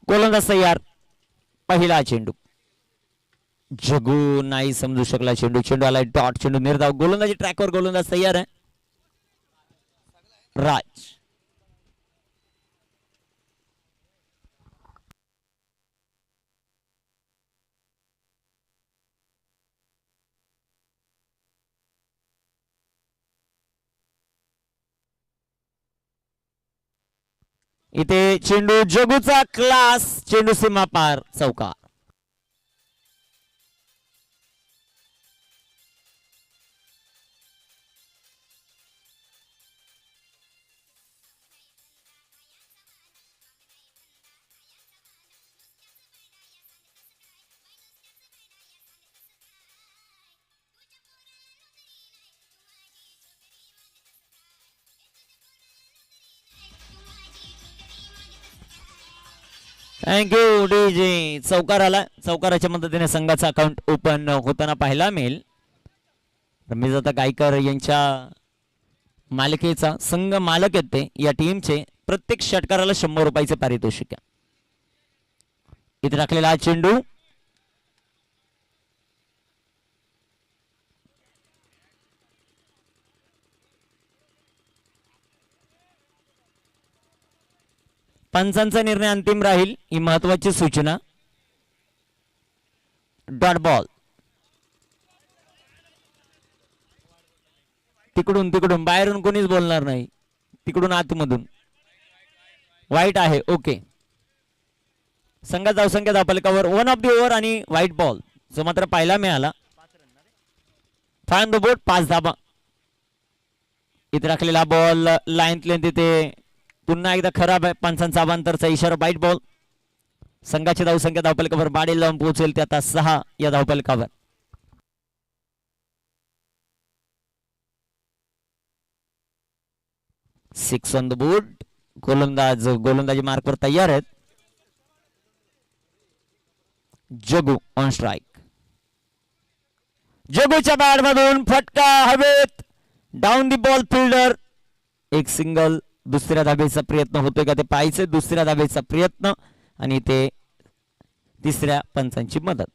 गोलंदाज तयार. पहिला चेंडू. जगू नाही समजू शकला चेंडू. चेंडू आलाय डॉट. चेंडू निर्धाव. गोलंदाजी ट्रॅकवर. गोलंदाज तयार आहे. राज. इथे चेंडू जगूचा क्लास. चेंडू सीमा पार. चौकार. Thank you DJ. चौकार आला. चौकाराच्या मदतीने संघाचा अकाउंट ओपन होताना पाहायला मिळेल. रमेश गायकर यांच्या मालिकेचा संघ मालक येते. या टीमचे प्रत्येक षटकाराला 100 रुपयाचे पारितोषिक. इथे राखलेला हा चेंडू. पंचांचा निर्णय अंतिम राहील ही महत्वाची सूचना. Dot ball. तिकडून तिकडून बाहेरून कोणीच बोलणार नाही. तिकडून आतमधून. वाईट आहे. ओके. संघात धावसंख्या धावफलकावर 1 ऑफ द ओव्हर आणि व्हाईट बॉल जो मात्र पाहायला मिळाला. फाईन द बोर्ड 5 धाबा. इथे राखलेला बॉल लाईन लेंथ इथे पुन्हा एकदा खराब आहे. पंचांचा अवांतरचा इशारा. White ball. संघाची धावसंख्या धावफलकावर बाडेल लावून पोहोचेल ते आता 6 या धावफलकावर. Six on the board. गोलंदाजी मार्कवर तयार आहेत. जगू ऑन स्ट्राइक. जगूच्या बॅट मधून फटका हवेत. Down the ball fielder. एक सिंगल. दुसऱ्या धाबेचा प्रयत्न होतोय का ते पाहायचे. दुसऱ्या धाबेचा प्रयत्न आणि ते तिसऱ्या पंचांची मदत.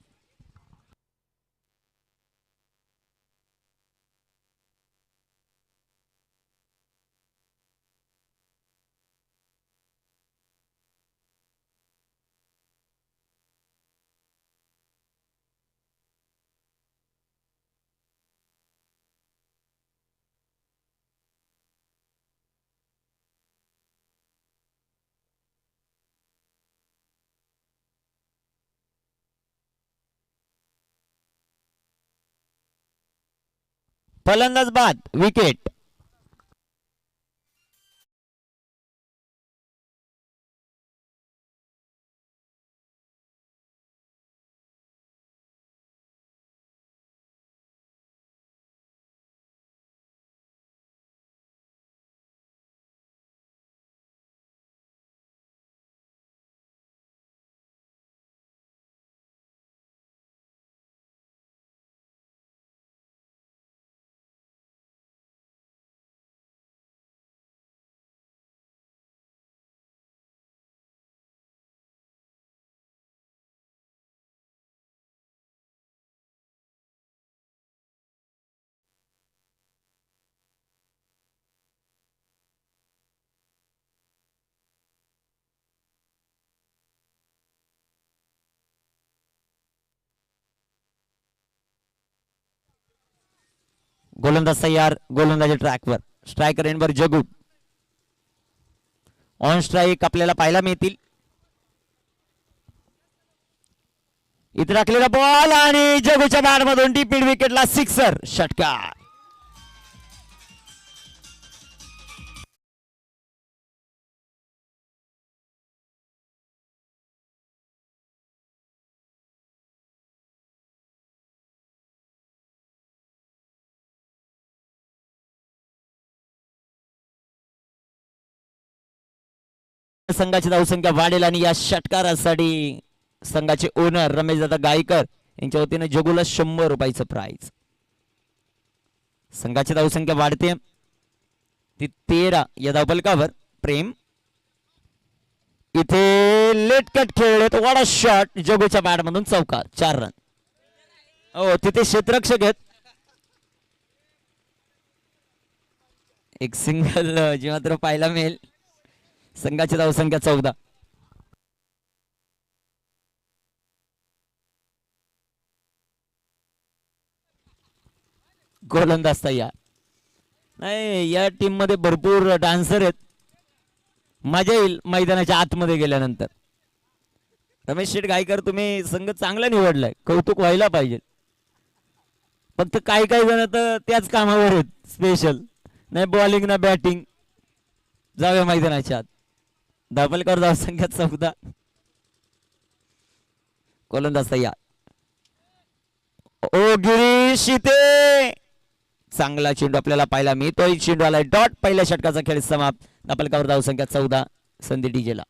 फलंदाज बाद. विकेट. गोलंदाज तयार. गोलंदाजी ट्रॅकवर. स्ट्रायकर एंडवर जगू. ऑन स्ट्राइक आपल्याला पाहायला मिळतील. इथे राखलेला बॉल आणि जगूच्या बॅट मधून डीप मिड विकेटला सिक्सर. षटकार. संघाची धावसंख्या वाढेल आणि या षटकारासाठी संघाचे ओनर रमेश दादा गायकर यांच्या वतीने जगूला 100 रुपयाचं प्राइज. संघाची धावसंख्या वाढते. ती 13 या धावफलकावर. प्रेम इथे लेट कट खेळलेत. वॉट शॉट जगूच्या बॅट मधून चौकार. 4 रन. हो तिथे क्षेत्ररक्षक आहेत. एक सिंगल जे मात्र पाहायला मिळेल. संघाची धावसंख्या 14. गोलंदाज तयार. नाही या टीम मध्ये भरपूर डान्सर आहेत. मजा येईल मैदानाच्या आतमध्ये गेल्यानंतर. रमेश शेठ गायकर तुम्ही संघ चांगला निवडलाय. कौतुक व्हायला पाहिजे. फक्त काही काही जण तर त्याच कामावर आहेत स्पेशल. नाही बॉलिंग ना बॅटिंग. जाऊया मैदानाच्या आत. धापलकर धावसंख्या 14. गोलंदाज तयार. ओ गिरीश इथे चांगला चेंडू आपल्याला पाहायला मिळतोय. चेंडू आलाय डॉट. पहिल्या षटकाचा खेळ समाप्त. धापलकर धावसंख्या 14. संधी डीजेला.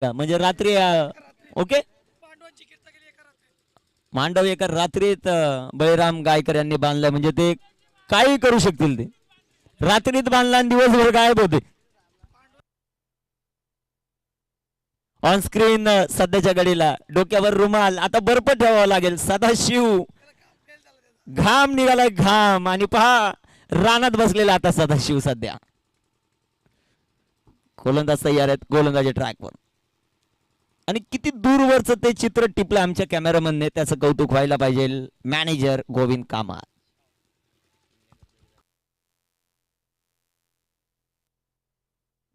म्हणजे रात्री ओके मांडव एका रात्रीत बळीराम गायकर यांनी बांधलं. म्हणजे ते काही करू शकतील. ते रात्रीत बांधला आणि दिवसभर गायब होते. ऑन स्क्रीन सध्याच्या घडीला डोक्यावर रुमाल. आता बर्फ ठेवावा लागेल. सदाशिव घाम निघालाय घाम. आणि पहा रानात बसलेला आता सदाशिव सध्या. गोलंदाज तयार आहेत गोलंदाजी ट्रॅकवर. आणि किती दूरवरच ते चित्र टिपलं आमच्या कॅमेरामनने. त्याचं कौतुक व्हायला पाहिजे. मॅनेजर गोविंद कामार.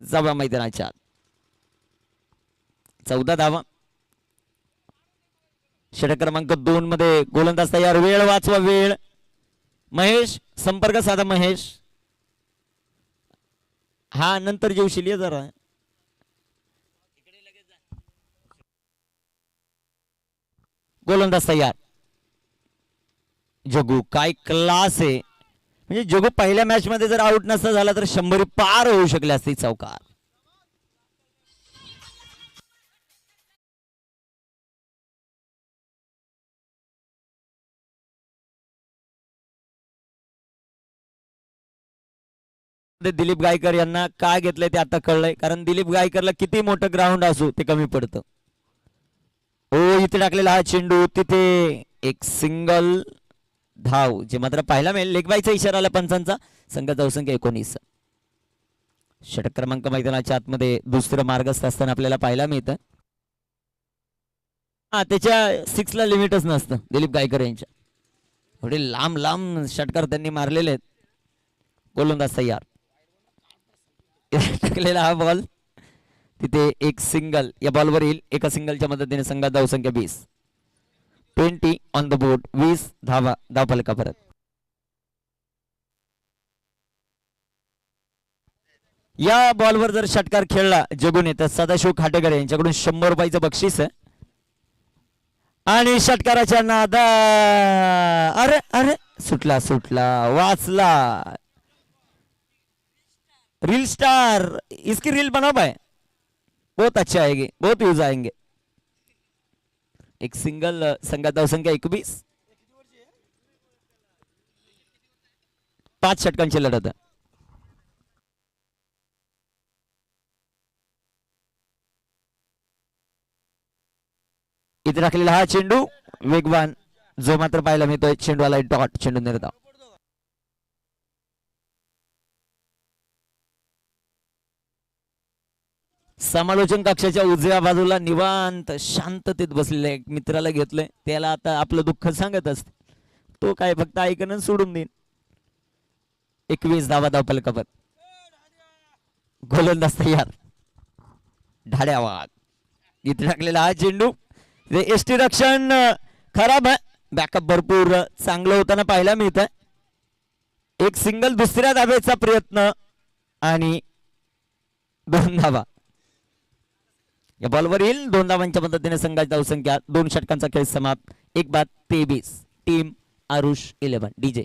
जाऊया मैदानाच्या 14 धावा. षटक क्रमांक 2 मध्ये गोलंदाज तयार. वेळ वाचवा वेळ. महेश संपर्क साधा. महेश हा नंतर जेवशील ये जरा. गोलंदाज तयार. जगू काय क्लास आहे. म्हणजे जगू पहिल्या मॅच मध्ये जर आउट नसता झाला तर 100 पार होऊ शकले असते. चौकार. दिलीप गायकर यांना काय घेतलंय ते आता कळलंय. कारण दिलीप गायकरला किती मोठं ग्राउंड असू ते कमी पडतं. ओ इथे टाकलेला हा चेंडू. तिथे एक सिंगल धाव जे मात्र पाहायला मिळेल. लेगबाईचा इशारा आला पंचांचा. संघ धावसंख्या 19. षटक क्रमांक मैदानाच्या आतमध्ये दुसरं मार्गस्थ असताना आपल्याला पाहायला मिळतं. हा त्याच्या 6 ला लिमिटच नसतं दिलीप गायकर यांच्या. थोडे लांब लांब षटकार त्यांनी मारलेले आहेत. गोलंदाज तयार. टाकलेला हा बॉल. तिथे एक सिंगल. या बॉलवर येईल. एका सिंगलच्या मदतीने संघात धावसंख्या 20. 20 ऑन द बोर्ड. 20 धावा धावफलका परत. या बॉलवर जर षटकार खेळला जगूने तर सदाशिव खाटेकर यांच्याकडून 100 रुपयाचं बक्षीस आहे. आणि षटकाराच्या नादा. अरे अरे सुटला सुटला वाचला. रील स्टार इसकी रील बना भाई. बहुत अच्छा आएगी. बहुत यूज आएंगे. एक सिंगल. संघात धावसंख्या 21. 5 षटकांची लढत. इथे राखलेला हा चेंडू वेगवान जो मात्र पाहायला मिळतोय. चेंडू आलाय डॉट. चेंडू निर्धाव. समालोचन कक्षाच्या उजव्या बाजूला निवांत शांततेत बसलेले एक मित्राला घेतलंय. त्याला आता आपलं दुःख सांगत असते. तो काय फक्त ऐकणं सोडून देईन. 21 धावा धावफलकावर. गोलंदाज तयार. ढाड्या वाघ. इथे टाकलेला हा चेंडू. एसटी रक्षण खराब आहे. बॅकअप भरपूर चांगलं होताना पाहायला मिळतं. एक सिंगल. दुसऱ्या धावेचा प्रयत्न आणि 2 धावा. या बॉलवर येईल 2 धावांच्या मदतीने संघाची धावसंख्या 2 षटकांचा खेळ समाप्त. 1-23 team Aarush 11 DJ.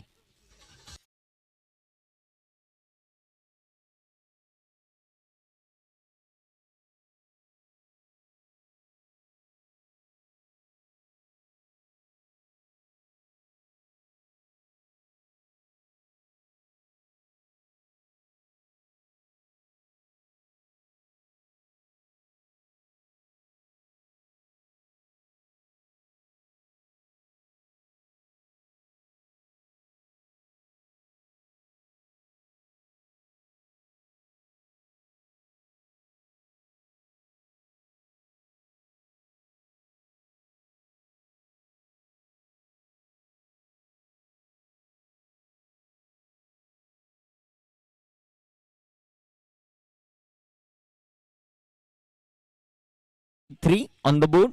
Three on the board.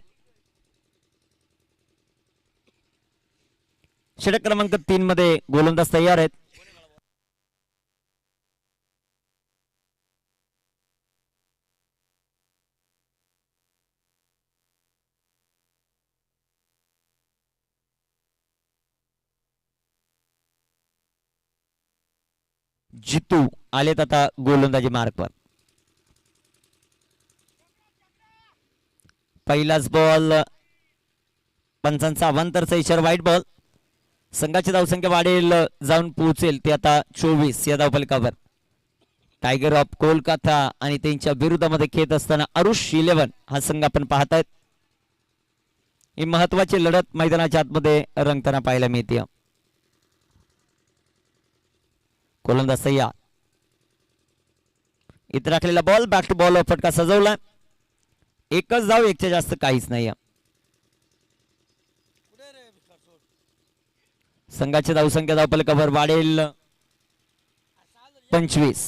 षटक क्रमांक 3 मध्ये गोलंदाज तयार आहेत. जितू आलेत आता गोलंदाजी मार्कवर. पहिलाच बॉल पंचांचा अवांतरचा इशारा वाईट बॉल. संघाची धावसंख्या वाढेल जाऊन पोहोचेल ते आता 24 या धावफलकावर. टायगर ऑफ कोलकाता आणि त्यांच्या विरुद्धामध्ये खेळत असताना आरुष 11 हा संघ आपण पाहतायत. ही महत्वाची लढत मैदानाच्या आतमध्ये रंगताना पाहायला मिळते. गोलंदाज तयार. इथं राखलेला बॉल बॅक टू बॉल फटका सजवला. एकच धाव, एकच्या जास्त काहीच नाही. संघाची धावसंख्या धावफलकावर वाढेल 25.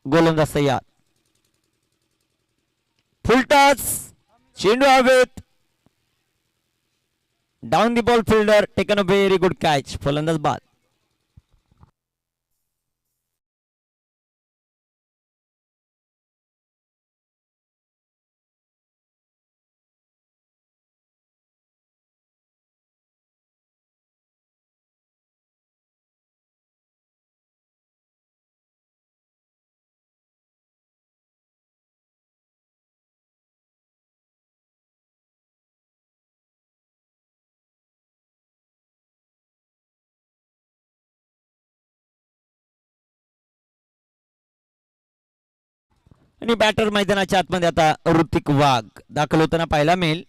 गोलंदाज तयार. फुल टच, चेंडू हवेत. Down the ball fielder taken a very good catch. फलंदाज बाद. आणि बॅटर मैदानाच्या आतमध्ये आता ऋतिक वाघ दाखल होताना पाहायला मिळेल.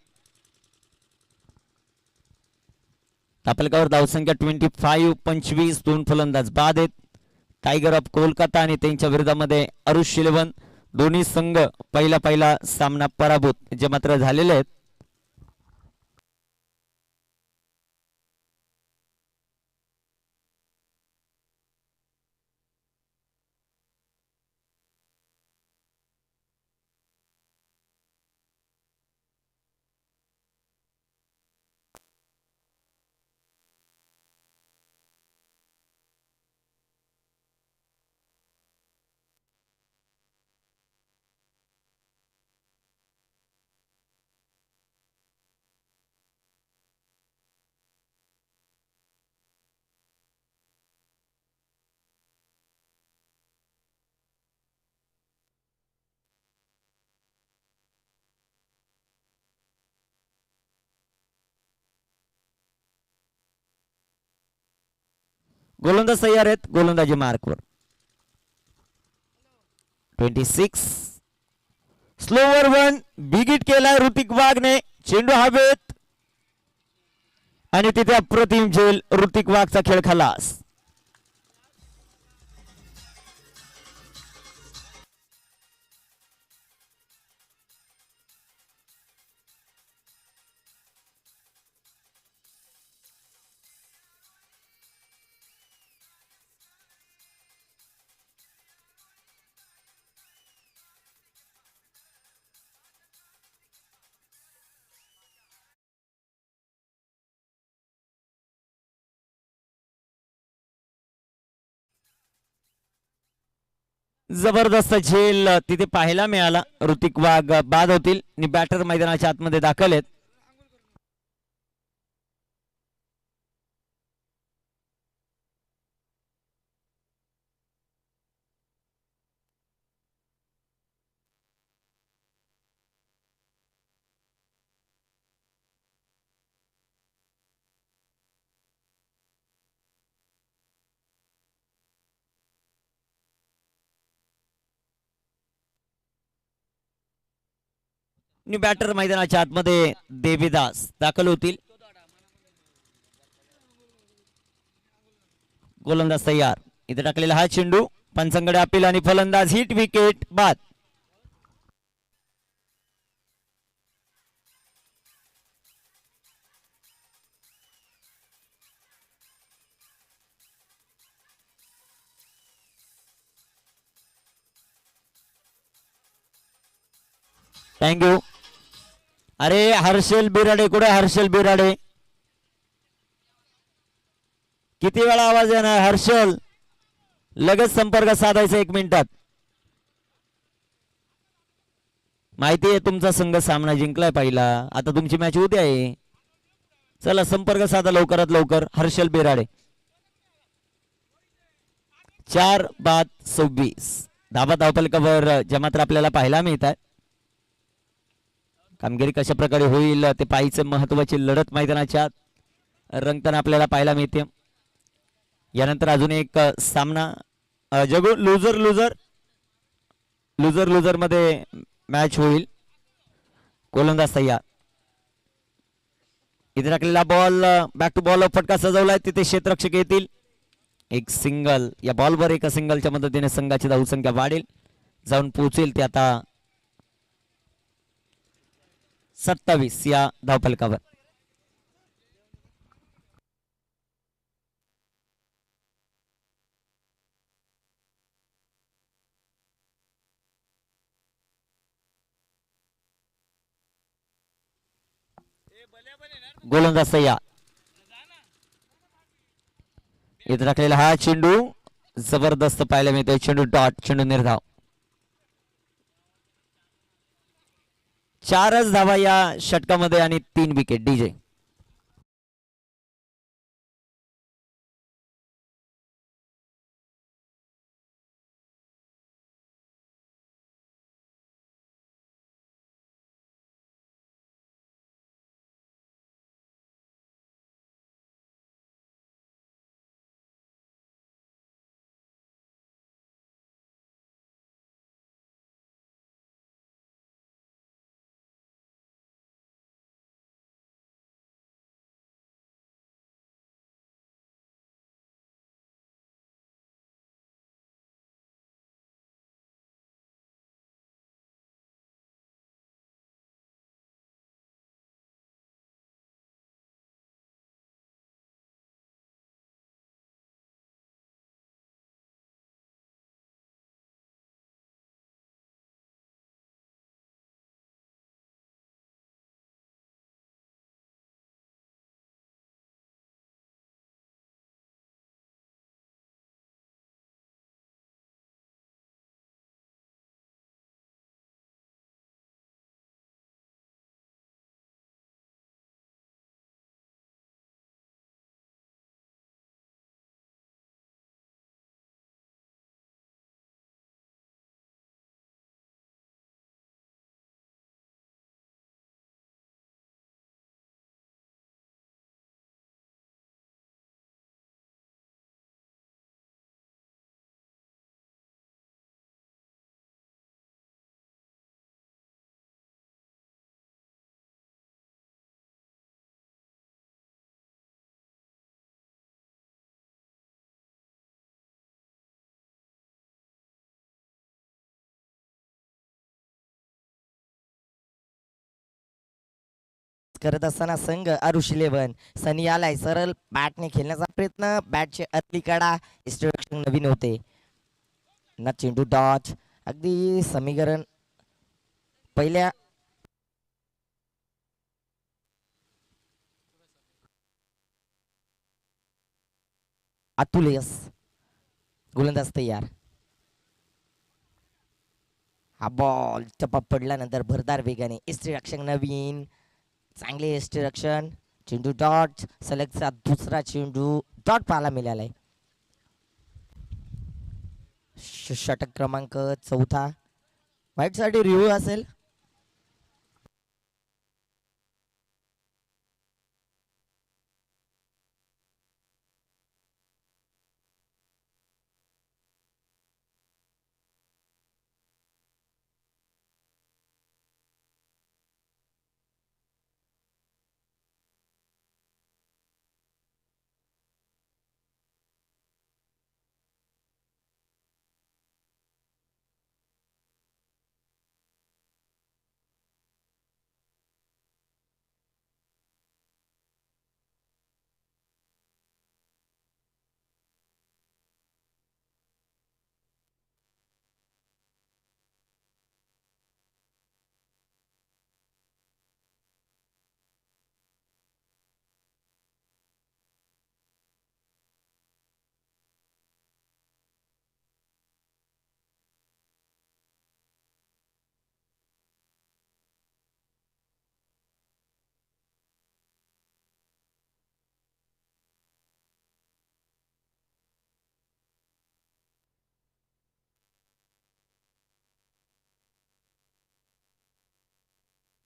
धावफलकावर धावसंख्या 25. 25 दोन फलंदाज बाद आहेत. टायगर ऑफ कोलकाता आणि त्यांच्या विरोधामध्ये आरुष 11. दोन्ही संघ पहिला सामना पराभूत जे मात्र झालेले आहेत. गोलंदाज तयार आहेत गोलंदाजी मार्कवर. 26 स्लोवर वन बिग हिट केलाय ऋतिक वाघने. चेंडू हवेत आणि तिथे अप्रतिम झेल. ऋतिक वाघचा खेळ खलास. जबरदस्त झेल तिथे पाहायला मिळाला. ऋतिक वाघ बाद होतील आणि बॅटर मैदानाच्या आतमध्ये दाखल आहेत. न्यू बॅटर मैदानाच्या आतमध्ये देवीदास दाखल होतील. गोलंदाज तयार. इथे टाकलेला हा चेंडू पंचांकडे अपील आणि फलंदाज हिट विकेट बाद. थँक्यू. अरे हर्षल बिराडे कुठे? हर्षल बिराडे किती वेळा आवाज येणार? हर्षल लगेच संपर्क साधायचा 1 मिनिटात. माहिती आहे तुमचा संघ सामना जिंकलाय पहिला, आता तुमची मॅच उद्या आहे. चला संपर्क साधा लवकरात लवकर. हर्षल बिराडे 4 बाद 26 धाबा धावफलकावर जे मात्र आपल्याला पाहायला मिळत आहे. कामगिरी कशा प्रकारे होईल ते पाहायचं. महत्वाची लढत मैदानाच्या रंगताना आपल्याला पाहायला मिळते. यानंतर अजून एक सामना जगू लुझर लुझर लुझर लुझर मध्ये मॅच होईल. गोलंदाज तयार. इथे टाकलेला बॉल बॅक टू बॉल फटका सजवलाय. तिथे क्षेत्ररक्षक येतील. एक सिंगल. या बॉलवर एका सिंगलच्या मदतीने संघाची धावसंख्या वाढेल, जाऊन पोहोचेल ते आता 27 या धावफलकावर. गोलंदाज तयार. इथे टाकलेला हा चेंडू जबरदस्त पाहायला मिळतोय. चेंडू डॉट. चेंडू निर्धाव. 4च धावा या षटकामध्ये आणि 3 विकेट. डीजे करत असताना संघ अरुष 11 सनी आलाय. सरळ बॅटने खेळण्याचा प्रयत्न. बॅटचे आतली कडा इंस्ट्रक्शन नवीन होते ना. चेंडू डॉच. अगदी समीकरण पहिल्या अतुल यस. गोलंदाज तयार. हा बॉल टप्पा पडल्यानंतर भरदार वेगाने एसटी रक्षक नवीन, चांगले एसटी रक्षण, चेंडू डॉट, सलगचा दुसरा चेंडू डॉट पाहायला मिळालाय. षटक क्रमांक चौथा, व्हाईट साठी रिव्ह्यू असेल.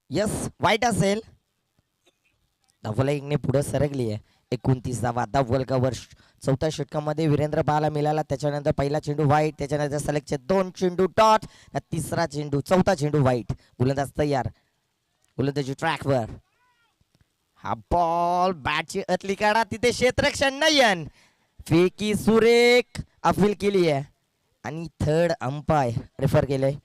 यस, वाईट असेल. धावला एकने पुढे सरकली आहे. 29 धावा धाव कव्हर. चौथ्या षटकामध्ये वीरेंद्र पाहायला मिळाला. त्याच्यानंतर पहिला चेंडू वाईट, त्याच्यानंतर सलगचे 2 चेंडू डॉट, तिसरा चेंडू, चौथा चेंडू वाईट. गोलंदाज तयार, गोलंदाजी ट्रॅकवर. हा बॉल बॅटची अतली काढा, तिथे क्षेत्ररक्षण नयन, फेकी सुरेख अपील केली आहे आणि थर्ड अंपायर रेफर केलंय.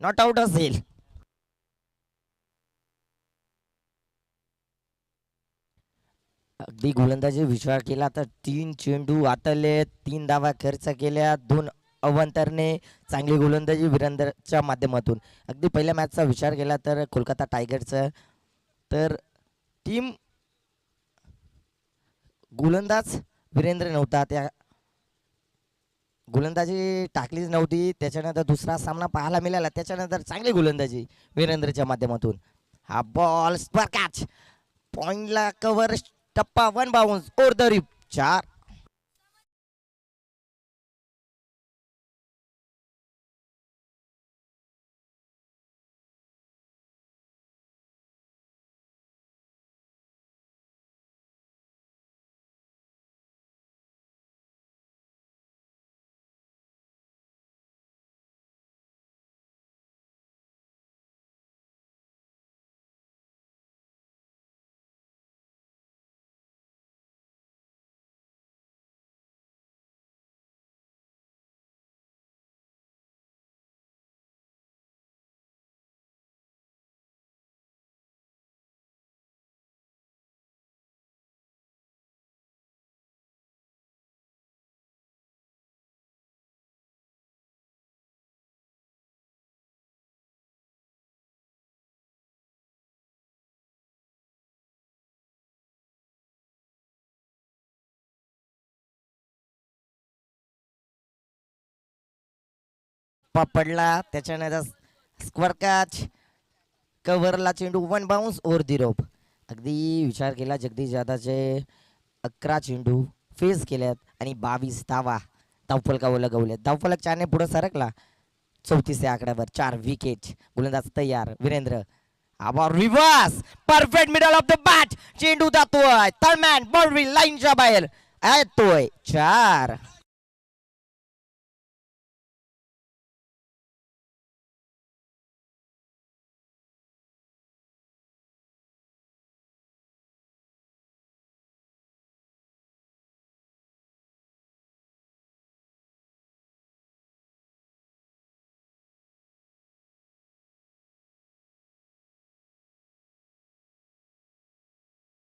नॉट आउट असेल. अगदी गोलंदाजी विचार केला तर 3 चेंडू आतले, 3 धावा खर्च केल्या, 2 अवंतरणे, चांगली गोलंदाजी वीरेंद्रच्या माध्यमातून. अगदी पहिल्या मॅचचा विचार केला तर कोलकाता टायगरचा तर टीम गोलंदाज वीरेंद्र नव्हता, त्या गोलंदाजी टाकलीच नव्हती. त्याच्यानंतर दुसरा सामना पाहायला मिळाला, त्याच्यानंतर चांगली गोलंदाजी वीरेंद्रच्या माध्यमातून. हा बॉल स्पर कॅच, पॉइंटला कव्हर, टप्पा 1 बाउन्स ओर द रिप 4. पडला, त्याच्यानंतर स्क्वेअर कॅच, कव्हरला चेंडू 1 बाउन्स ओर दी रोप. अगदी विचार केला जगदीश जाधवचे 11 चेंडू फेस केल्यात आणि 22 धावा धावफलकावर लगवल्यात. धावफलक 4ने पुढे सरकला 34 या आकड्यावर. 4 विकेट. गोलंदाज तयार Virendra. Aba reverse, perfect middle of the bat, चेंडू जातोय थर्डमॅन बाउंड्री लाईनच्या बाहेर येतोय. 4.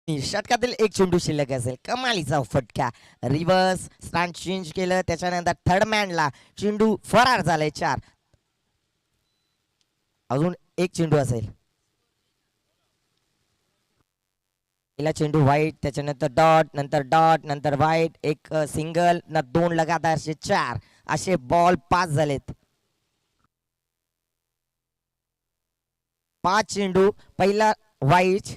षटकातील एक चेंडू शिल्लक असेल. कमालीचा फटका. रिव्हर्स स्टँड चेंज केलं. त्याच्यानंतर थर्ड मॅनला चेंडू फरार झालाय 4. अजून एक चेंडू असेल. पहिला चेंडू व्हाईट, त्याच्यानंतर डॉट, नंतर डॉट, नंतर व्हाईट, एक सिंगल ना 2 लगातारचे 4 असे बॉल 5 झालेत. 5 चेंडू. पहिला व्हाईट,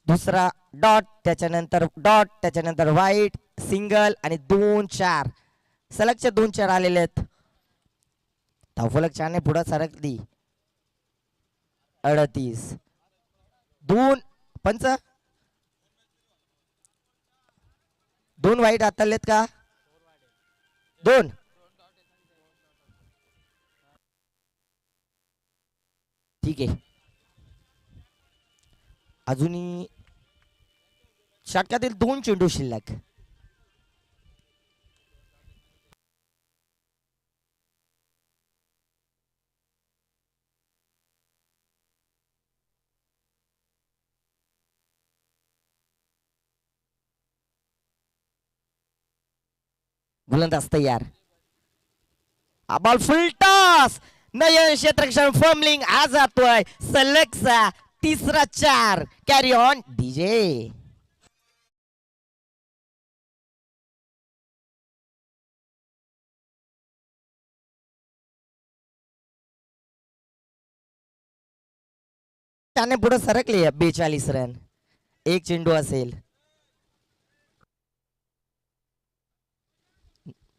दुसरा डॉट, त्याच्यानंतर व्हाईट, सिंगल आणि 2-4 सलगचे 2-4 आलेले आहेत. धावफलक 4ने पुढे सरकली. 38 2 पंच 2 वाईट हाताळलेत का? 2 ठीक आहे. अजूनही षटकातील 2 चेंडू शिल्लक. गोलंदाज तयार. Ball full toss. नयन क्षेत्ररक्षण फर्मलिंग आज जातोय सलगचा तिसरा 4. Carry on DJ. त्याने पुढे सरकले. 42 रन. एक चेंडू असेल.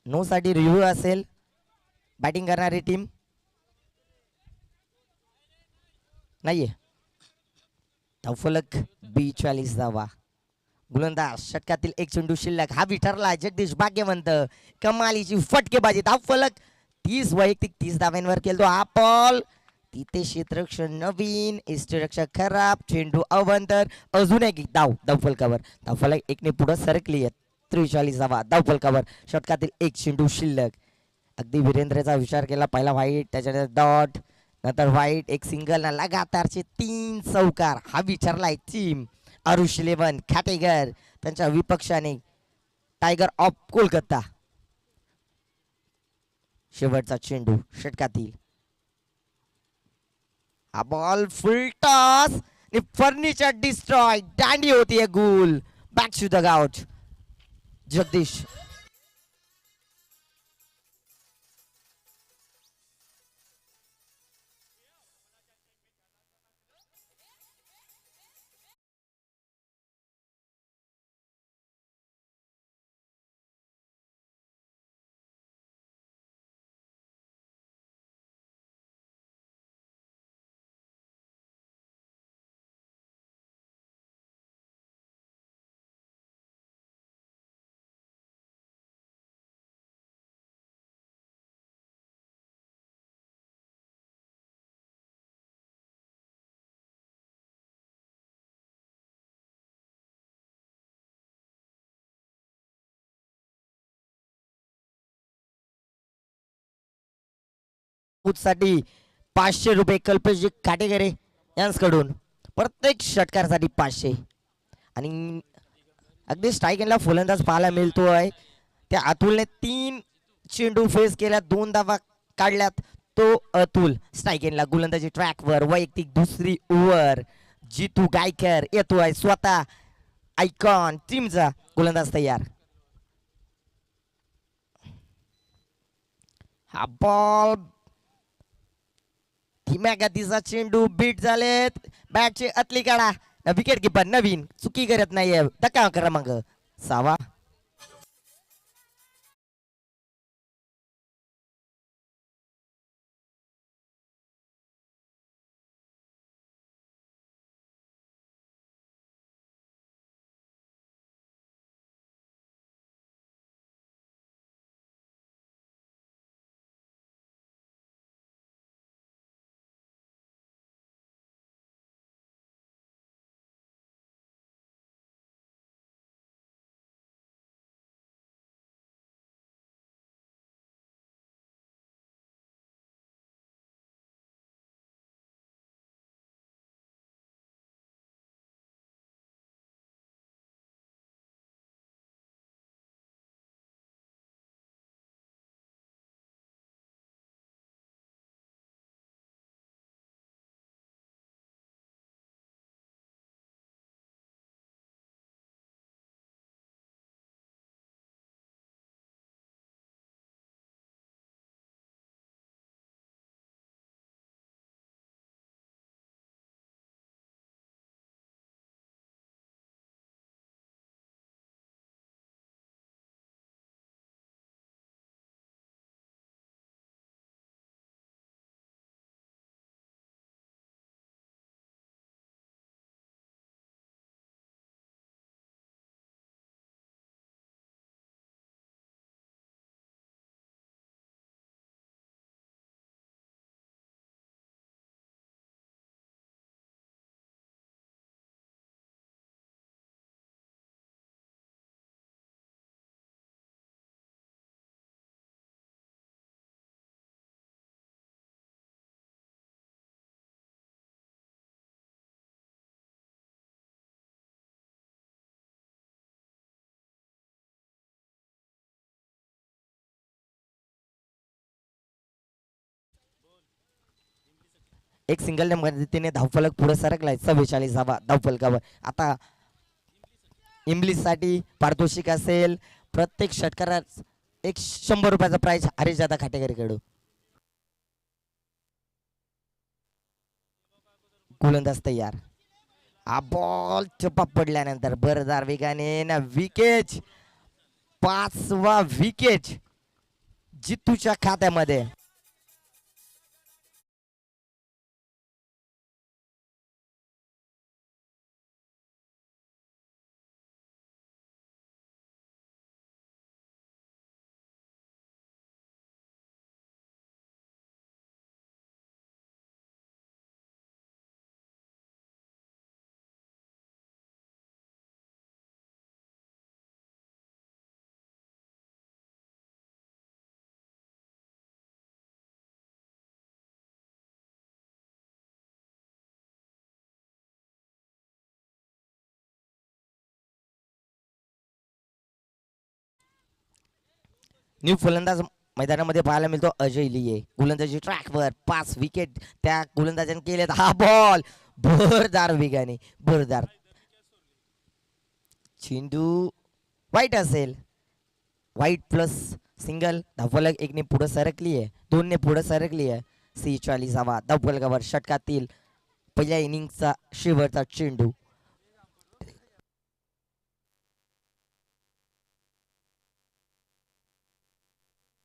नो साठी रिव्ह्यू असेल. बॅटिंग करणारी टीम नाहीये. धावफलक 42 धावा. गोलंदाज षटकातील एक चेंडू शिल्लक. हा ठरला जगदीश भाग्यवंत. कमालीची फटकेबाजी. धावफलक 30 वैयक्तिक 30 धाव्यांवर केलो. हा बॉल तिथे क्षेत्ररक्षण नवीन, इष्टरक्षक खराब, चेंडू अवंतर. अजून एक धाव धावफलकावर. धावफलक 1ने पुढे सरकली आहे. 43 धावा धावफलकावर. षटकातील एक चेंडू शिल्लक. अगदी वीरेंद्रचा विचार केला. पहिला व्हाईट, त्याच्यानंतर डॉट, नंतर व्हाईट, एक सिंगल ना लगातारचे 3 चौकार. हा विचारलाय टीम आरुष 11 खाटेगर. त्यांच्या विपक्षाने टायगर ऑफ कोलकाता. शेवटचा चेंडू षटकातील. हा ball full toss. Furniture destroy. दांडी होती गोल. Back to the out. Jagdish साठी 500 रुपये कल्पेश काटेगरे यांच्याकडून. प्रत्येक षटकारासाठी 500. आणि अगदी स्ट्राईक एंडला फलंदाज पाहायला मिळतोय. त्या अतुलने 3 चेंडू फेस केल्या, 2 धावा काढल्यात. तो अतुल स्ट्राईक एंडला गोलंदाजी ट्रॅकवर. वैयक्तिक दुसरी ओव्हर. जितू गायकर येतोय स्वतः आयकॉन टीमचा. गोलंदाज तयार. हा बॉल धीम्या गतीचा चेंडू. बीट झालेत. बॅटचे अतली काढा. विकेट किपर नवीन चुकी करत नाहीये. धक्का क्रमांक 6. एक सिंगल मदतीने धावफलक पुढे सरकलाय 44वा धावफलकावर. आता इंग्लिशसाठी पारितोषिक असेल प्रत्येक षटकारात एक 100 रुपयाचा प्राइज हरिजादा खाटेकरीकडून. गोलंदाज तयार. हा बॉल चपा पडल्यानंतर बरदार वेगाने ना विकेट. 5वा विकेट जितूच्या खात्यामध्ये. न्यू फलंदाज मैदानामध्ये पाहायला मिळतो अजय लिये. गोलंदाजी ट्रॅकवर 5 विकेट त्या गोलंदाजाने केलेत. हा बॉल भरदार वेगाने भरदार चेंडू वाईट असेल. वाईट प्लस सिंगल धावफलक 1ने पुढे सरकली आहे. 2ने पुढे सरकली आहे. 46वा धावफलकावर षटकातील पहिल्या इनिंगचा शेवटचा चेंडू.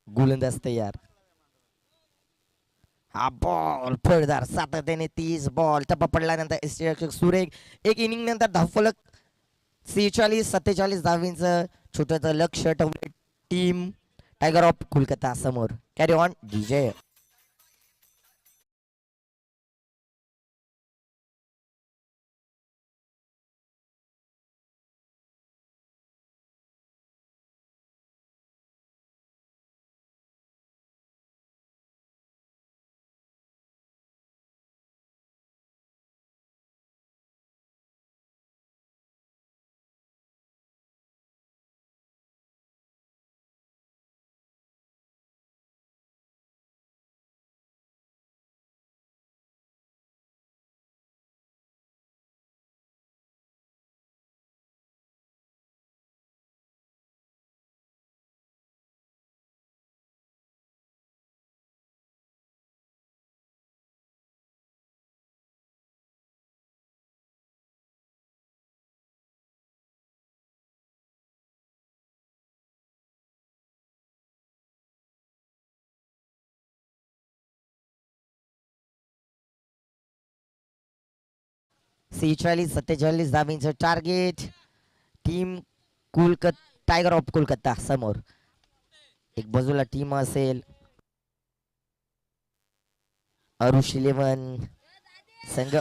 गोलंदाज तयार. हा बॉल फळदार सातत्याने 30 बॉल टप्पा पडल्यानंतर यष्टीरक्षक सुरेख. एक इनिंग नंतर धावफलक 46-47 धावींचं छोटस लक्ष ठेवले टीम टायगर ऑफ कोलकाता समोर. Carry on DJ. सेहेचाळीस 47 धावींचं target team Kolkata tiger of Kolkata समोर. एक बाजूला टीम असेल अरुष 11 संघ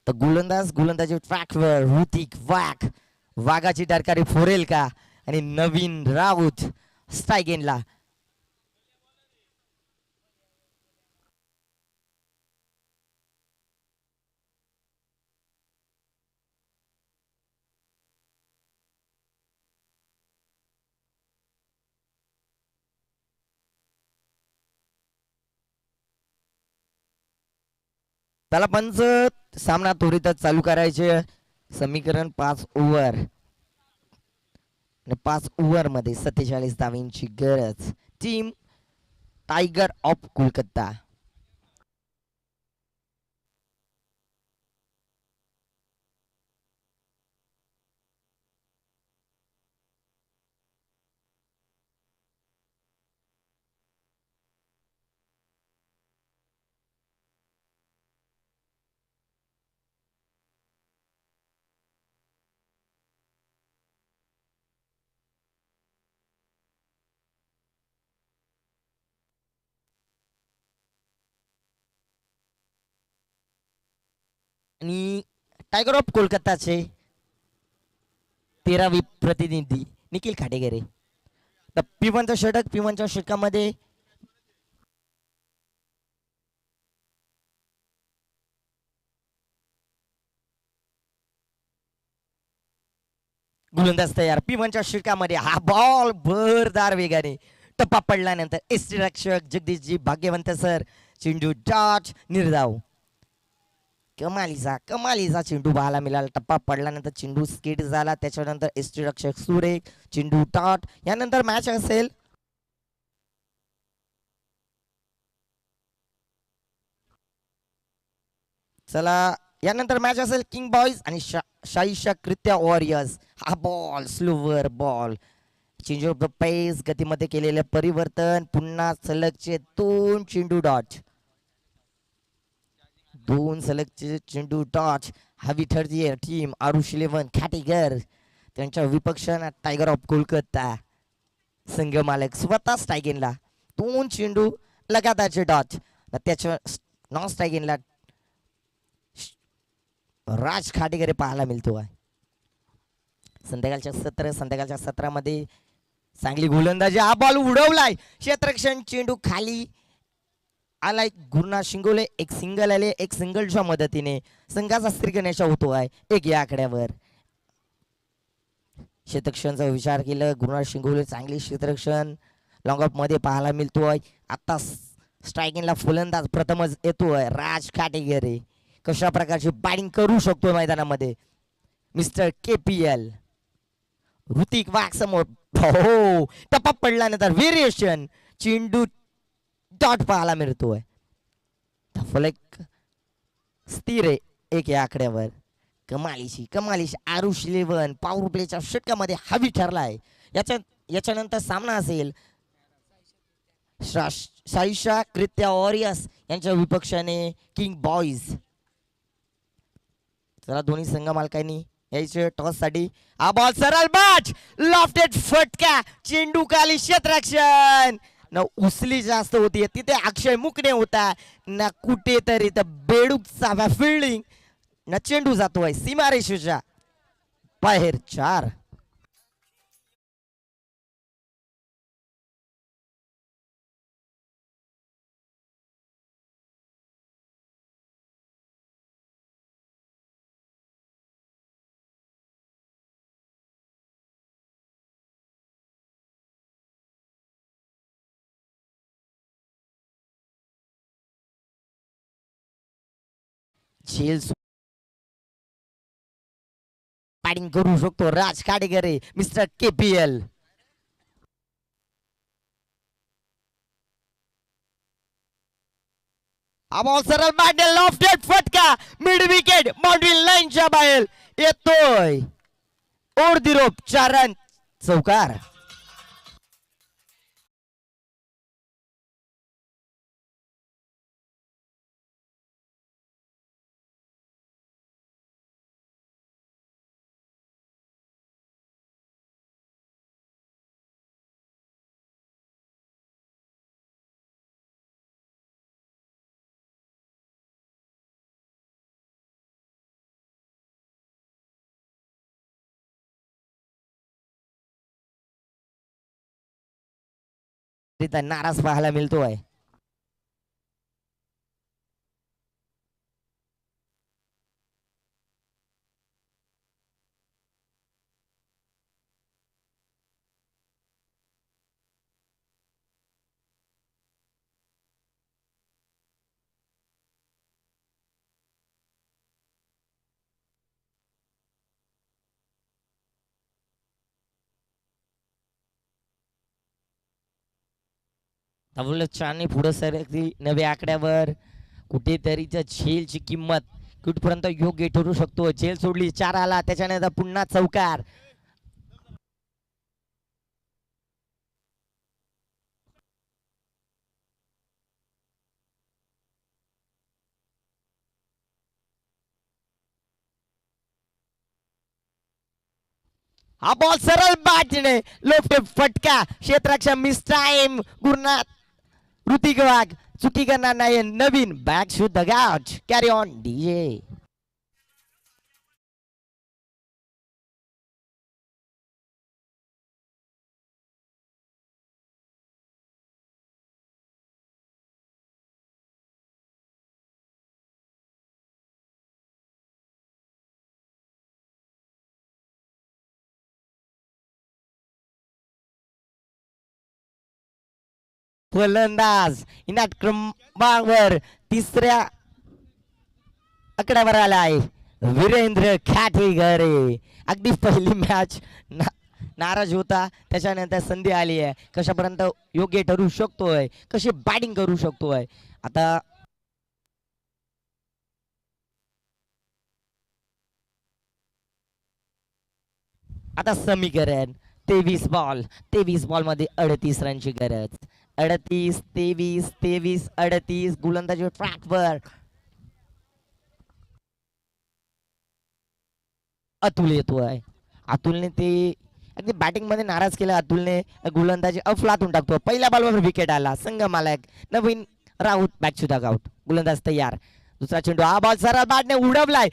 तर गोलंदाजी ट्रॅकवर ऋतिक वाघाची टरकारी फोरेल का आणि नवीन राऊत स्ट्रायगेनला. त्याला पंच सामना त्वरितच चालू करायचे. समीकरण 5 ओव्हर आणि 5 ओव्हर मध्ये 47 धावांची गरज. Team tiger of Kolkata. आणि टायगर ऑफ कोलकाताचे 13वी प्रतिनिधी निखिल खाटेगरे. तर पिवनच्या षटकामध्ये गोलंदाज तयार. पिवनच्या षटकामध्ये हा बॉल भरदार वेगाने टप्पा पडल्यानंतर एसटी रक्षक जगदीशजी भाग्यवंत सर चेंडू डॉट निर्धाव. कमालीचा चेंडू पाहायला मिळाला. टप्पा पडल्यानंतर चेंडू स्किट झाला. त्याच्यानंतर एसटी रक्षक सुरेख चेंडू डॉट. यानंतर मॅच असेल चला यानंतर मॅच असेल किंग बॉईज आणि शाहीशा कृत्या वॉरियर्स. हा ball slower ball change of the pace गतीमध्ये केलेले परिवर्तन. पुन्हा सलगचे 2 चेंडू डॉट. 2 सलगचे चेंडू डॉट. हवी ठरतीये टीम आरुष 11 खाटेगर. त्यांच्या विपक्षांना टायगर ऑफ कोलकाता संघ मालक स्वतः स्ट्रायगेनला 2 चेंडू लगातारचे डॉट. त्याच्या नॉन स्ट्रायगेनला राज खाटेगरे पाहायला मिळतो आहे. संध्याकाळच्या सत्रामध्ये चांगली गोलंदाजी. हा बॉल उडवलाय. क्षेत्ररक्षण चेंडू खाली आलाय. गुरुनाथ शिंगोले एक सिंगल आले. एक सिंगलच्या मदतीने संघाचा स्त्रीगणेशा होतो आहे 1 या आकड्यावर. क्षेत्ररक्षणचा विचार केला गुरुनाथ शिंगोले चांगली क्षेत्ररक्षण लॉंग ऑफ मध्ये पाहायला मिळतोय. आता स्ट्रायकिंगला फलंदाज प्रथमच येतोय राज खाटेगरे. कशा प्रकारची बॅटिंग करू शकतो मैदानामध्ये मिस्टर KPL. ऋतिक वाघ समोर हो टप्पा पडल्यानंतर व्हेरिएशन चेंडू डॉट पाहायला मिळतोय. फलक स्थिर आहे 1 या आकड्यावर. कमालीची आरुष 11 पॉवर प्लेच्या षटकामध्ये हवी ठरलाय. याच्यानंतर सामना असेल शाहीशा कृत्या वॉरियर्स यांच्या विपक्षाने किंग बॉईज. चला दोन्ही संघ मालकांनी यायचे टॉस साठी. हा बॉल सरळ बॅट लॉफ्टेड फटका चेंडू खाली क्षेत्ररक्षण न उसली जास्त होती तिथे अक्षय मुकणे होता ना कुठेतरी तर बेडूकचा फिल्डिंग ना चेंडू जातोय सीमारेषेच्या बाहेर. 4 झेल बॅटिंग करू शकतो राज खाटेगरे मिस्टर KPL. हा बॉल सरळ बॅट लॉफ्टेड फटका मिड विकेट बाउंड्री लाईनच्या बाहेर येतोय. ओर दी रोप 4 रन चौकार. तिथं नाराज पाहायला मिळतोय. चाने पुढे सरकली नव्या आकड्यावर. कुठेतरीच्या झेलची किंमत कुठपर्यंत योग्य ठरू शकतो. झेल सोडली, 4 आला, त्याच्यानंतर पुन्हा चौकार. हा बॉल सरळ बाटने लोफ्ट फटका. क्षेत्ररक्षक मिस टाइम. गुरुनाथ ऋतिक वाघ चुकी करणार नाही. Naveen back shoot the gout. Carry on DJ. फलंदाज इनाट क्रमांकावर तिसऱ्या आकड्यावर आला आहे वीरेंद्र खाटेगरे. अगदी पहिली मॅच नाराज होता, त्याच्यानंतर संधी आली आहे. कशापर्यंत योग्य ठरू शकतोय, कशी बॅटिंग करू शकतोय. आता आता समीकरण 23 बॉल मध्ये 38 रनची गरज. 38 गोलंदाजी ट्रॅकवर. अतुल येतोय. अतुलने ते अगदी बॅटिंग मध्ये नाराज केलं. अतुलने गोलंदाजी अफलातून टाकतो. पहिल्या बॉलवर विकेट आला. संघ मालक Naveen Raut back to the out. गोलंदाज तयार. दुसरा चेंडू, हा बॉल सरळ बॅटने उडवलाय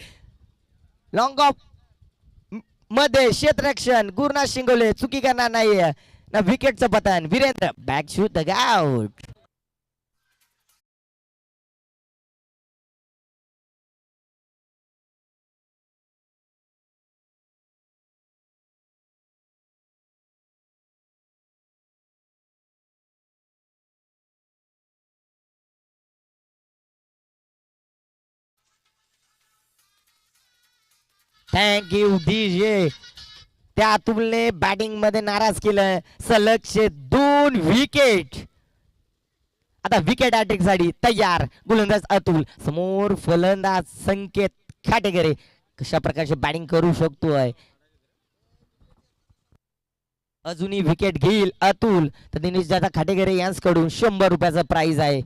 लॉंग ऑफ मध्ये. क्षेत्ररक्षण गुरुनाथ शिंगोले चुकी करणार नाहीये ना. विकेटचं पतन. Virendra back to the out. Thank you DJ. त्या अतुलने बॅटिंग मध्ये नाराज केलं. सलगचे 2 विकेट. आता विकेट हॅट्रिक साठी तयार. गोलंदाज अतुल समोर फलंदाज संकेत खाटेगरे. कशा प्रकारचे बॅटिंग करू शकतोय. अजूनही विकेट घेईल अतुल तर दिनेश दादा खाटेगरे यांच्याकडून 100 रुपयाचा प्राइज आहे.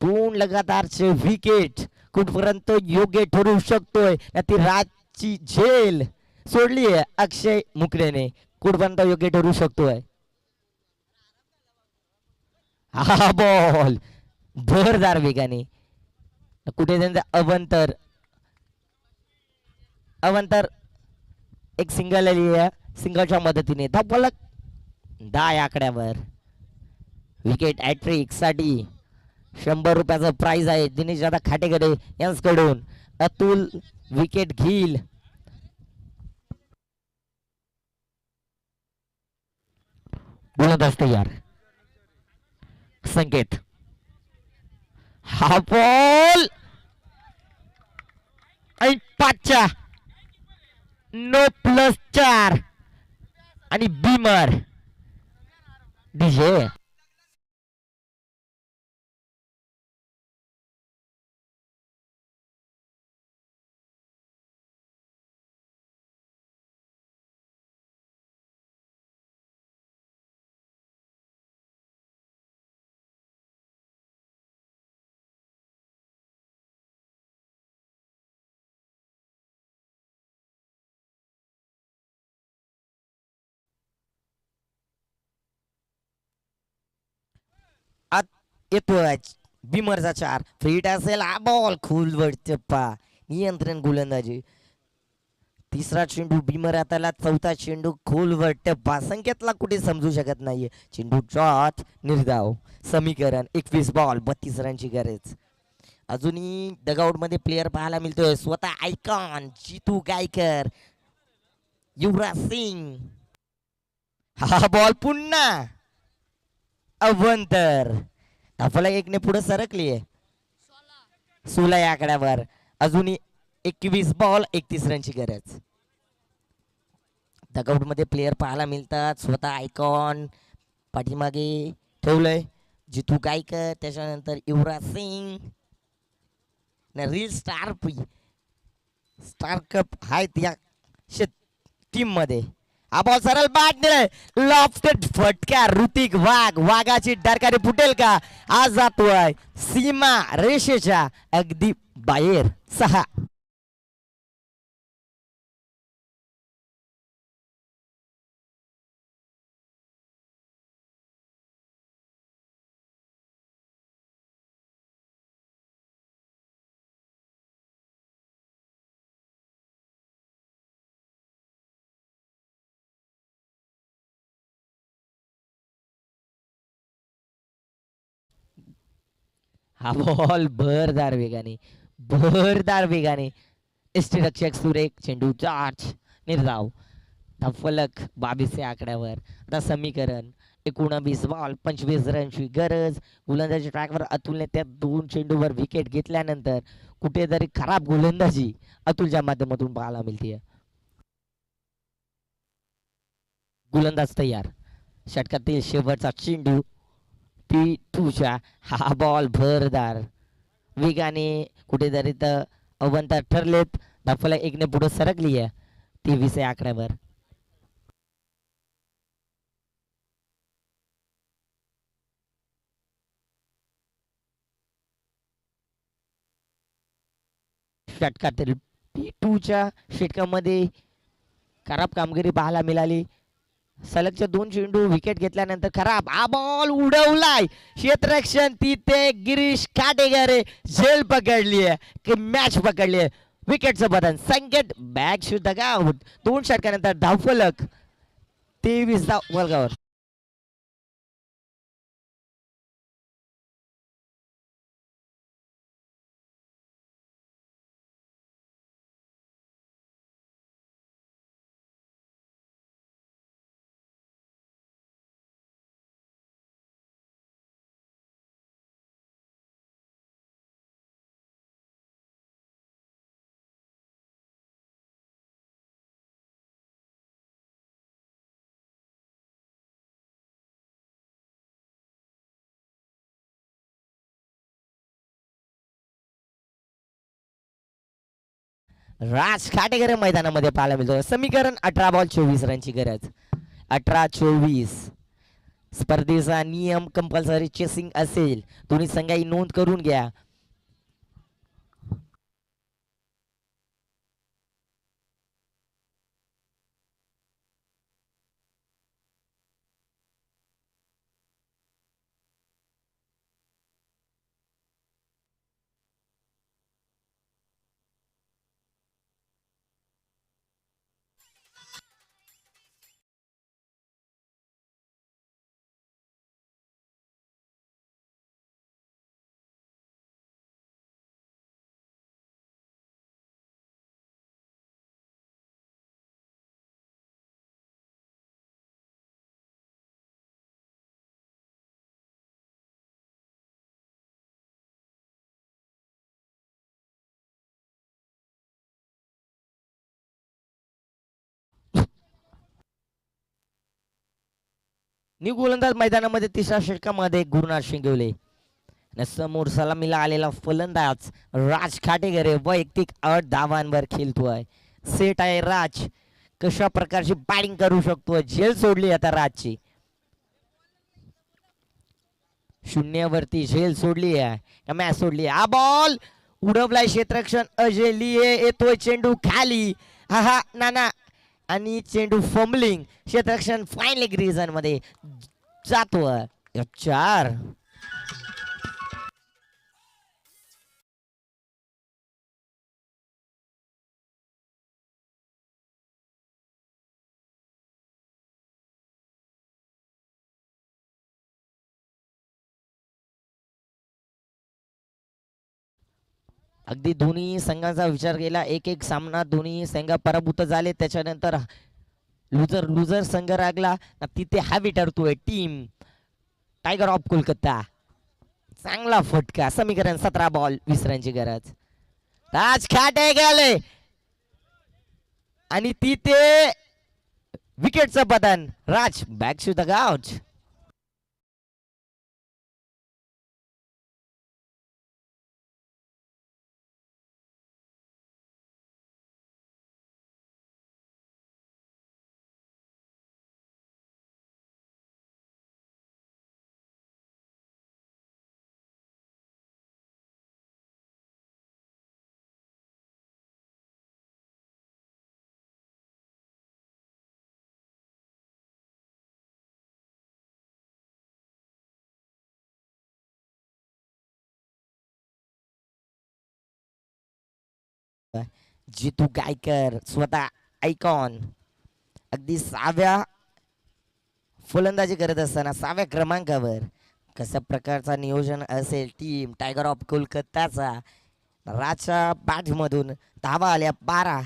2 लगातारचे विकेट कुठपर्यंत योग्य ठरू शकतोय. ती रातची झेल सोडली आहे अक्षय मुकरेने. कुठपर्यंत योग्य ठरू शकतोय. हा बॉल भरदार वेगाने. कुठे त्यांचा अवंतर एक सिंगल आली आहे. सिंगलच्या मदतीने धावफलक 10 आकड्यावर. विकेट हॅट्रिक साठी 100 रुपयाचा प्राइज आहे दिनेश दादा खाटेगरे यांच्याकडून. अतुल विकेट घेईल. गोलंदाज तयार. संकेत, हा बॉल 5च्या नो प्लस 4 आणि बीमर डीजे. आत येतोय बिमरचा 4. फ्रीट असेल हा बॉल खोलवर चप्पा. नियंत्रण गोलंदाजी तिसरा चेंडू भीमर हाताला, चौथा चेंडू खोलवर टप्पा, संकेतला कुठे समजू शकत नाहीये. चेंडू शॉट निर्धाव. समीकरण 21 बॉल 32 रनची गरज. अजूनही डगआउट मध्ये प्लेयर पाहायला मिळतोय. स्वतः आयकॉन जितू गायकर, युवराज सिंग. हा बॉल पुन्हा अवंतर. धाफला एकने पुढे सरकली आहे 16 या आकड्यावर. अजूनही 21 बॉल 31 रनची गरज. डगआउट मध्ये प्लेयर पाहायला मिळतात. स्वतः आयकॉन पाठीमागे ठेवलंय जितू गायकर, त्याच्यानंतर Yuvraj Singh, reel star star cup आहेत या टीम मध्ये. हा बॉल सरळ बॅट दिलाय, लॉफ्टेड फटका. ऋतिक वाघाची डरकारी फुटेल का? आज जातोय सीमा रेषेच्या अगदी बाहेर. 6. हा बॉल भरदार वेगाने यष्टीरक्षक सुरेख. चेंडू चार्ज निर्धाव. फलक 22 या आकड्यावर. आता समीकरण 19 बॉल 25 रनची गरज. गोलंदाजी ट्रॅकवर अतुलने त्या 2 चेंडूवर विकेट घेतल्यानंतर कुठेतरी खराब गोलंदाजी अतुलच्या माध्यमातून पाहायला मिळते. गोलंदाज तयार. षटकातील शेवटचा चेंडू P2च्या. हा बॉल भरदार वेगाने कुठेतरी तर अवंतर ठरलेत. धाफला एकने पुढे सरकली आहे 23 या आकड्यावर. षटकातील P2च्या षटकामध्ये खराब कामगिरी पाहायला मिळाली. सलगच्या 2 चेंडू विकेट घेतल्यानंतर खराब. हा बॉल उडवलाय क्षेत्ररक्षण. तिथे गिरीश काटेकर झेल पकडली आहे, मॅच पकडली आहे. विकेटचं बदल. संकेत बॅग सुद्धा का आउट. 2 षटकानंतर धावफलक 23 वर्गावर. राज खाटेकर मैदानामध्ये पाहायला मिळतो. समीकरण 18 बॉल 24 रनची गरज. 18-24. स्पर्धेचा नियम कंपल्सरी चेसिंग असेल. दोन्ही संघाची नोंद करून घ्या. न्यू गोलंदाज मैदानामध्ये तिसऱ्या षटकामध्ये गुरुनाथ शिंगवले. समोर सलामीला आलेला फलंदाज राज खाटेकर वैयक्तिक 8 धावांवर खेळतोय. सेट आहे राज. कशा प्रकारची बॅटिंग करू शकतो. झेल सोडली आता राजची. 0 वरती झेल सोडली आहे. मॅच सोडली. हा बॉल उडवलाय क्षेत्ररक्षण अजय लिये. येतोय चेंडू खाली. हा नाना आणि चेंडू फंबलिंग. क्षेत्ररक्षण फाईन लेग रिजन मध्ये जातोय. 4. अगदी दोन्ही संघाचा विचार केला, एक एक सामना दोन्ही संघ पराभूत झाले. त्याच्यानंतर लुजर लुजर संघ लागला तिथे हॅवी ठरतोय टीम टायगर ऑफ कोलकाता. चांगला फटका. समीकरण 17 बॉल 20 रनची गरज. राज खाटे गेले आणि तिथे विकेटचं पतन. राज बॅक टू द ग्राउंड. जितू गायकर स्वतः आयकॉन अगदी 6व्या फलंदाजी करत असताना 6व्या क्रमांकावर कशा प्रकारचा नियोजन असेल टीम टायगर ऑफ कोलकाताचा. राजच्या बॅटमधून धावा आल्या 12.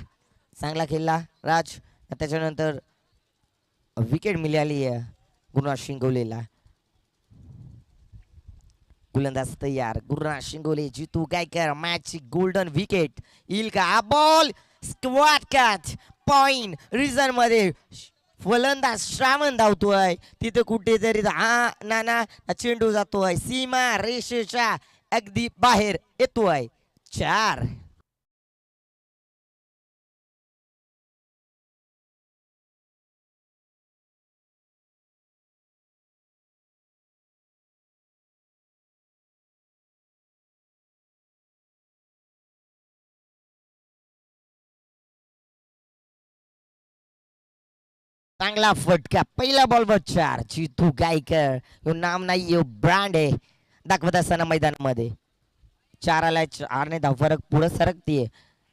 चांगला खेळला राज. त्याच्यानंतर विकेट मिळाली आहे गुरुनाथ शिंगोलेला. गोलंदाज तयार. गुरुनाथ शिंगोले जितू गायकर मॅचची गोल्डन विकेट येईल का? हा ball squat catch point reason मध्ये फलंदाज श्रावण धावतोय तिथे कुठेतरी हा नाना चेंडू जातोय सीमा रेषेच्या अगदी बाहेर येतोय. 4. चांगला फटका. पहिला बॉलवर 4. जितू गायकर यो नाम नाही यो ब्रँड आहे दाखवत असताना मैदानामध्ये. 4 आलाय. 4ने धाव फरक पुढे सरकतीये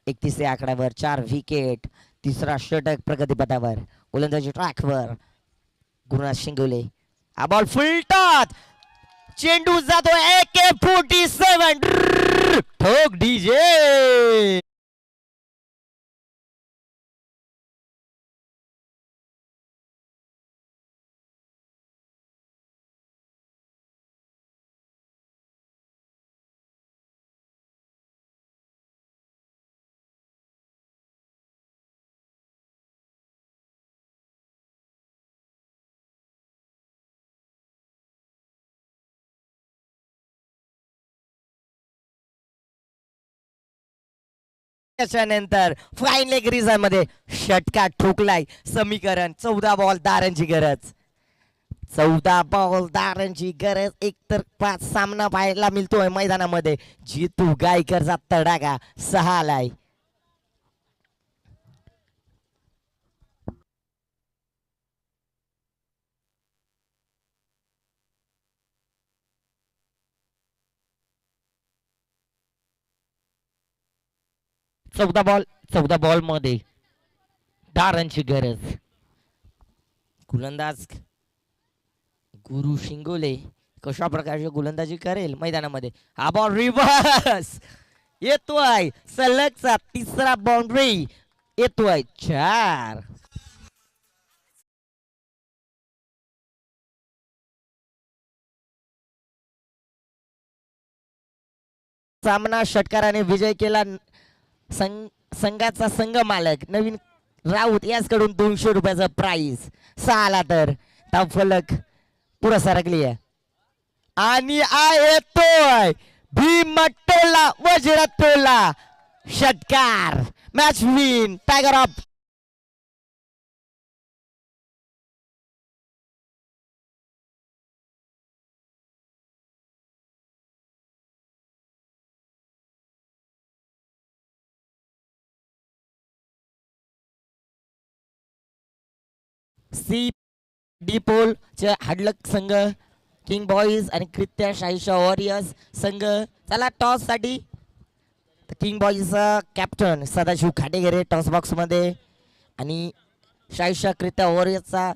31 आकड्यावर. 4 विकेट. तिसरा षटक प्रगतीपथावर. गोलंदाजी ट्रॅकवर गुरुनाथ शिंगोले. हा बॉल फुलटॉत. चेंडू जातो AK-47 ठोक डीजे. त्याच्यानंतर फाईन लेग रिझन मध्ये षटका ठोकलाय. समीकरण 14 बॉल 10 रनची गरज. 14 बॉल 10 रनची गरज. एकतर 5 सामना पाहायला मिळतोय मैदानामध्ये. जितू गायकरचा तडाखा 6 आलाय. चौदा बॉल मध्ये 10 रनची गरज. गोलंदाज गुरु शिंगोले कशा प्रकारची गोलंदाजी करेल मैदानामध्ये. हा बॉल रिव्हर्स येतोय. सलगचा 3रा बाउंड्री येतोय. 4. सामना षटकाराने विजय केला. संघाचा संघ मालक नवीन राऊत याचकडून 200 रुपयाचा प्राइज. 6 आला तर धाव फलक पुढे सरकली आहे आणि येतोय भीमटोला वज्रटोला षटकार. मॅच विन टायगर ऑफ सी डीपोल चे हडलक संघ किंग बॉईज आणि कृत्या शाहीशा वॉरियर्स संघ. चला टॉस साठी king boys captain Sadashiv Khategere toss box मध्ये आणि शाहीशा कृत्या वॉरियर्सचा